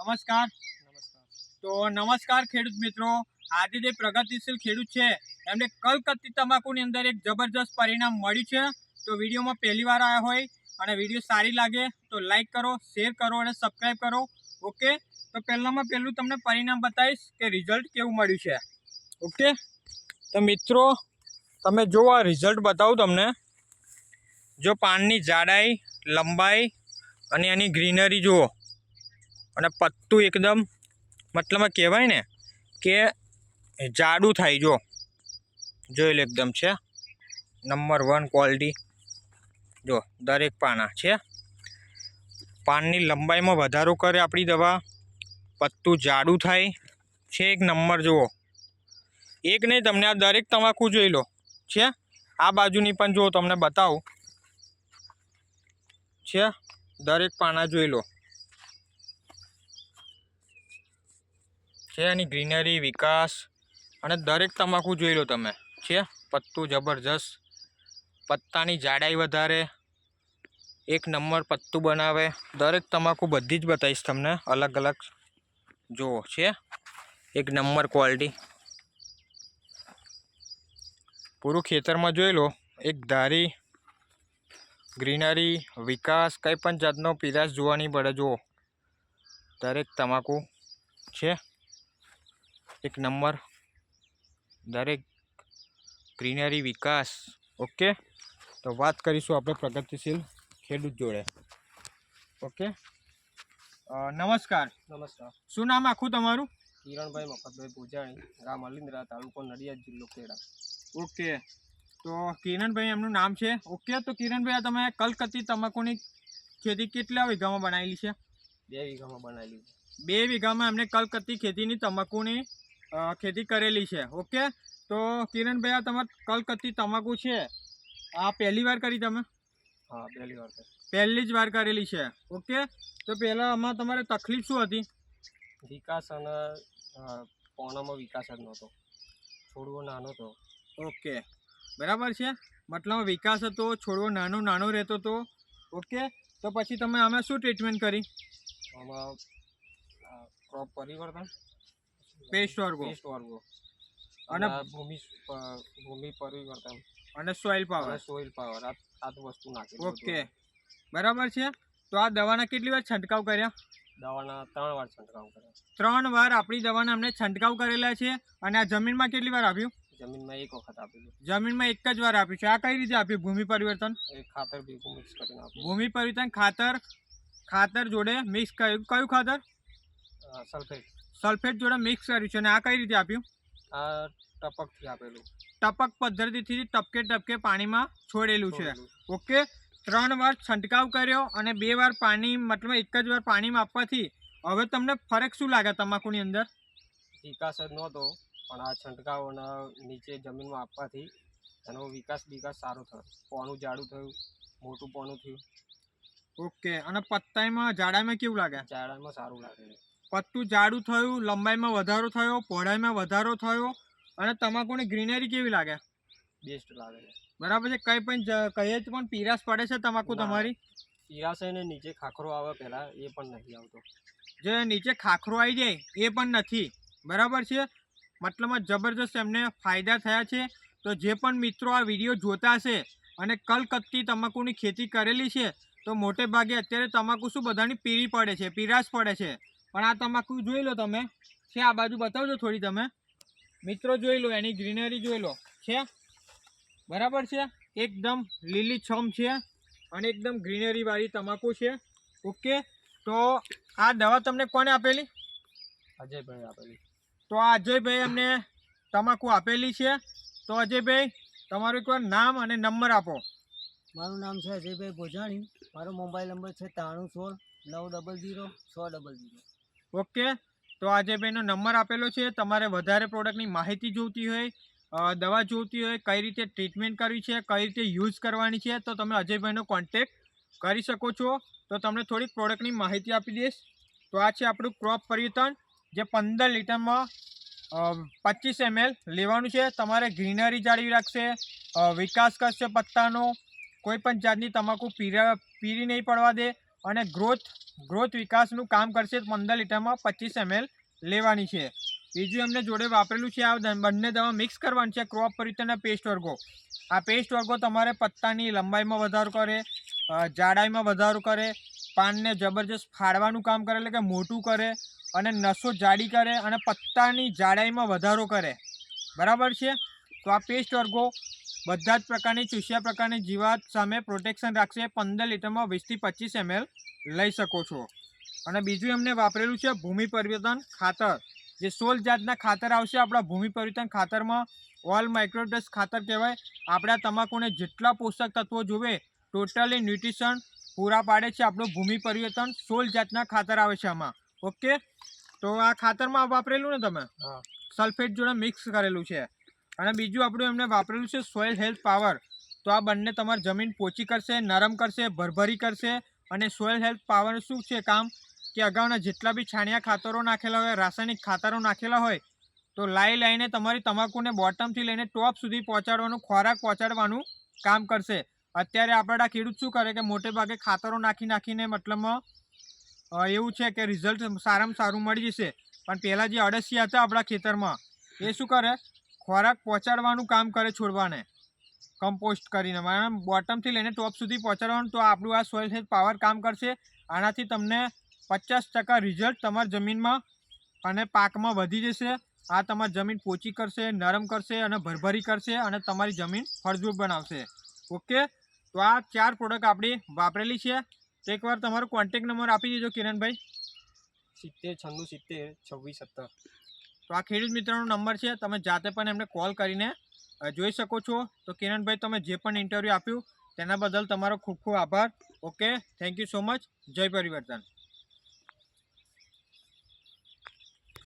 નમસ્કાર. તો નમસ્કાર ખેડૂત મિત્રો. આજે જે પ્રગતિશીલ ખેડૂત છે એમને કલકત્તી તમાકુની અંદર એક જબરજસ્ત પરિણામ મળ્યું છે. તો વિડીયોમાં પહેલી વાર આવ્યા હોય અને વિડીયો સારી લાગે તો લાઈક કરો, શેર કરો અને સબસ્ક્રાઈબ કરો. ઓકે, તો પહેલામાં પહેલું તમને પરિણામ બતાવીશ કે રિઝલ્ટ કેવું મળ્યું છે. ઓકે, તો મિત્રો તમે જો આ રિઝલ્ટ બતાવું તમને. જો પાનની જાડાઈ, લંબાઈ અને એની ગ્રીનરી જુઓ અને પત્તું એકદમ મતલબમાં કહેવાય ને કે જાડું થાય. જોઈ લો એકદમ છે નંબર 1 ક્વોલિટી. જો દરેક પાના છે. પાનની લંબાઈમાં વધારો કરે આપણી દવા, પત્તું જાડું થાય છે એક નંબર. જુઓ, એક નહીં તમને આ દરેક તમાકુ જોઈ લો છે. આ બાજુની પણ જો તમને બતાવું છે, દરેક પાના જોઈ લો છે. એની ગ્રીનરી, વિકાસ અને દરેક તમાકુ જોઈ લો તમે છે. પત્તું જબરજસ્ત, પત્તાની જાડાઈ વધારે, એક નંબર પત્તું બનાવે. દરેક તમાકુ બધી જ બતાવીશ તમને અલગ અલગ. જુઓ છે એક નંબર ક્વોલિટી. પૂરું ખેતરમાં જોઈ લો, એક ધારી ગ્રીનરી, વિકાસ, કંઈ પણ જાતનો પીરાશ જોવા નહીં પડે. જુઓ દરેક તમાકુ છે એક નંબર, દરેક ગ્રીનરી, વિકાસ. ઓકે, તો વાત કરીશું આપણે પ્રગતિશીલ ખેડૂત જોડે. ઓકે, નમસ્કાર. નમસ્કાર. શું નામ આખું તમારું? કિરણભાઈ મફતભાઈ ભોજાણી, ગામ અલિન્દ્રા, તાલુકો નડિયાદ, જિલ્લો ખેડા. ઓકે, તો કિરણભાઈ એમનું નામ છે. ઓકે, તો કિરણભાઈ તમે કલકત્તી તમાકુની ખેતી કેટલા વીઘામાં બનાવેલી છે? 2 વીઘામાં બનાવેલી છે. 2 વીઘામાં એમને કલકત્તી ખેતીની તમાકુની ખેતી કરેલી છે. ઓકે, તો કિરણભાઈ આ તમારે કલકત્તી તમાકુ છે આ પહેલી વાર કરી તમે? હા, પહેલી વાર. પહેલી જ વાર કરેલી છે. ઓકે, તો પહેલાં આમાં તમારે તકલીફ શું હતી? વિકાસ અને પોનામાં વિકાસ જ નહોતો, છોડવો નાનો હતો. ઓકે, બરાબર છે. મતલબ વિકાસ હતો, છોડવો નાનો રહેતો હતો. ઓકે, તો પછી તમે આમાં શું ટ્રીટમેન્ટ કરી? આમાં ક્રોપ પરિવર્તન, પેસ્ટ વર્ગો અને ભૂમિ પરિવર્તન અને સોઇલ પાવર. આ તો વસ્તુ નાખી. ઓકે, બરાબર છે. તો આ દવાના કેટલી વાર છંટકાવ કર્યા? દવાના 3 વાર છંટકાવ કર્યા. 3 વાર આપણી દવાના અમને છંટકાવ કરેલા છે. અને આ જમીનમાં કેટલી વાર આપ્યું? જમીનમાં 1 વખત આપેલું. જમીનમાં 1 જ વાર આપ્યું છે. આ કઈ રીતે આપ્યું? ભૂમિ પરિવર્તન, ખાતર ભેગું મિક્સ કરીને આપ્યું. ભૂમિ પરિવર્તન ખાતર જોડે મિક્સ કર્યું. કયું ખાતર? સલ્ફેટ જોડે મિક્સ કર્યું છે. અને આ કઈ રીતે આપ્યું? આ ટપકથી આપેલું. ટપક પદ્ધતિથી ટપકે પાણીમાં છોડેલું છે. ઓકે, 3 વાર છંટકાવ કર્યો અને 2 વાર પાણી, મતલબ 1 જ વાર પાણીમાં આપવાથી હવે તમને ફરક શું લાગે તમાકુની અંદર? વિકાસ જ નહોતો, પણ આ છંટકાવ અને નીચે જમીનમાં આપવાથી એનો વિકાસ સારો થયો. પોનું જાડું થયું, મોટું પોનું થયું. ઓકે, અને પત્તામાં જાડાઈમાં કેવું લાગે? જાડાઈમાં સારું લાગે. પત્તું જાડું થયું, લંબાઈમાં વધારો થયો, પહોળાઈમાં વધારો થયો અને તમાકુની ગ્રીનરી કેવી લાગે? બેસ્ટ લાગે છે. બરાબર છે. કંઈ પણ કહીએ તો પણ પીરાશ પડે છે તમાકુ તમારી? પીરાશ ને નીચે ખાખરો આવે પહેલાં, એ પણ નથી આવતો. જે નીચે ખાખરો આવી જાય એ પણ નથી. બરાબર છે. મતલબમાં જબરજસ્ત એમને ફાયદા થયા છે. તો જે પણ મિત્રો આ વિડીયો જોતા હશે અને કલકત્તી તમાકુની ખેતી કરેલી છે તો મોટે ભાગે અત્યારે તમાકુ શું બધાની પીળી પડે છે, પીરાશ પડે છે. પણ આ તમાકુ જોઈ લો તમે છે. આ બાજુ બતાવજો થોડી તમે મિત્રો, જોઈ લો એની ગ્રીનરી જોઈ લો છે. બરાબર છે, એકદમ લીલીછમ છે અને એકદમ ગ્રીનરી વાળી તમાકુ છે. ઓકે, તો આ દવા તમને કોને આપેલી? અજયભાઈ આપેલી. તો આ અજયભાઈ અમને તમાકુ આપેલી છે. તો અજયભાઈ તમારું એકવાર નામ અને નંબર આપો. મારું નામ છે અજયભાઈ ભોજાણી. મારો મોબાઈલ નંબર છે 9316 900 600. ઓકે, તો અજયભાઈનો નંબર આપેલો છે. તમારે વધારે પ્રોડક્ટની માહિતી જોઈતી હોય, દવા જોઈતી હોય, કઈ રીતે ટ્રીટમેન્ટ કરવી છે, કઈ રીતે યુઝ કરવાની છે, તો તમે અજયભાઈનો કોન્ટેક કરી શકો છો. તો તમને થોડીક પ્રોડક્ટની માહિતી આપી દઈશ. તો આ છે આપણું ક્રોપ પરિવર્તન, જે 15 લીટરમાં 25 ml લેવાનું છે. તમારે ગ્રીનરી જાળવી રાખશે, વિકાસ કરશે પત્તાનો, કોઈ પણ જાતની તમાકુ પીરી નહીં પડવા દે અને ગ્રોથ ગ્રોથ વિકાસનું કામ કરશે. 15 લીટરમાં 25 ml લેવાની છે. બીજું એમને જોડે વાપરેલું છે આ બંને દવા મિક્સ કરવાની છે, ક્રોપ પરિવર્તન અને પેસ્ટ વર્ગો. આ પેસ્ટ વર્ગો તમારે પત્તાની લંબાઈમાં વધારો કરે, જાડાઈમાં વધારો કરે, પાનને જબરજસ્ત ફાડવાનું કામ કરે એટલે કે મોટું કરે, અને નસો જાડી કરે, અને પત્તાની જાડાઈમાં વધારો કરે. બરાબર છે. તો આ પેસ્ટ વર્ગો બધા જ પ્રકારની ચૂસ્યા પ્રકારની જીવાત સામે પ્રોટેક્શન રાખશે. 15 લીટરમાં 20 થી 25 ml લઈ શકો છો. અને બીજું એમને વાપરેલું છે ભૂમિ પરિવર્તન ખાતર, જે 16 જાતના ખાતર આવશે આપણા ભૂમિ પરિવર્તન ખાતરમાં. ઓલ માઇક્રોડસ ખાતર કહેવાય. આપણા તમાકુને જેટલા પોષક તત્વો જોવે ટોટલી ન્યુટ્રિશન પૂરા પાડે છે આપણું ભૂમિ પરિવર્તન. 16 જાતના ખાતર આવે છે આમાં. ઓકે, તો આ ખાતરમાં વાપરેલું ને તમે? હા. સલ્ફેટ જોડે મિક્સ કરેલું છે. અને બીજું આપણું એમને વાપરેલું છે સોઇલ હેલ્થ પાવર. તો આ બંને તમારી જમીન પોચી કરશે, નરમ કરશે, ભરભરી કરશે. અને સોઇલ હેલ્થ પાવર શું છે કામ કે અગાઉના જેટલા બી છાણિયા ખાતરો નાખેલા હોય, રાસાયણિક ખાતરો નાખેલા હોય, તો લાઈને તમારી તમાકુને બોટમથી લઈને ટોપ સુધી પહોંચાડવાનું, ખોરાક પહોંચાડવાનું કામ કરશે. અત્યારે આપણા ખેડૂત શું કરે કે મોટે ભાગે ખાતરો નાખીને મતલબમાં એવું છે કે રિઝલ્ટ સારામાં સારું મળી જશે. પણ પહેલાં જે અળસિયા હતા આપણા ખેતરમાં એ શું કરે, ખોરાક પહોંચાડવાનું કામ કરે છોડવાને, કમ્પોસ્ટ કરીને બોટમથી લઈને ટોપ સુધી પહોંચાડવાનું. તો આપણું આ સોઇલ હેલ્થ પાવર કામ કરશે. આનાથી તમને 50% રિઝલ્ટ તમારી જમીનમાં અને પાકમાં વધી જશે. આ તમારી જમીન પોચી કરશે, નરમ કરશે અને ભરભરી કરશે, અને તમારી જમીન ફળદ્રુપ બનાવશે. ઓકે, તો આ 4 પ્રોડક્ટ આપણી વાપરેલી છે. તો એકવાર તમારો કોન્ટેક્ટ નંબર આપી દેજો કિરણભાઈ. 70 96 70 26 17. તો આ ખેડૂત મિત્રનો નંબર છે, તમે જાતે પણ એમને કોલ કરીને જોઈ શકો છો. તો કિરણભાઈ, તમે જે પણ ઇન્ટરવ્યૂ આપ્યું તેના બદલ તમારો ખૂબ ખૂબ આભાર. Okay, thank you so much. જય પરિવર્તન.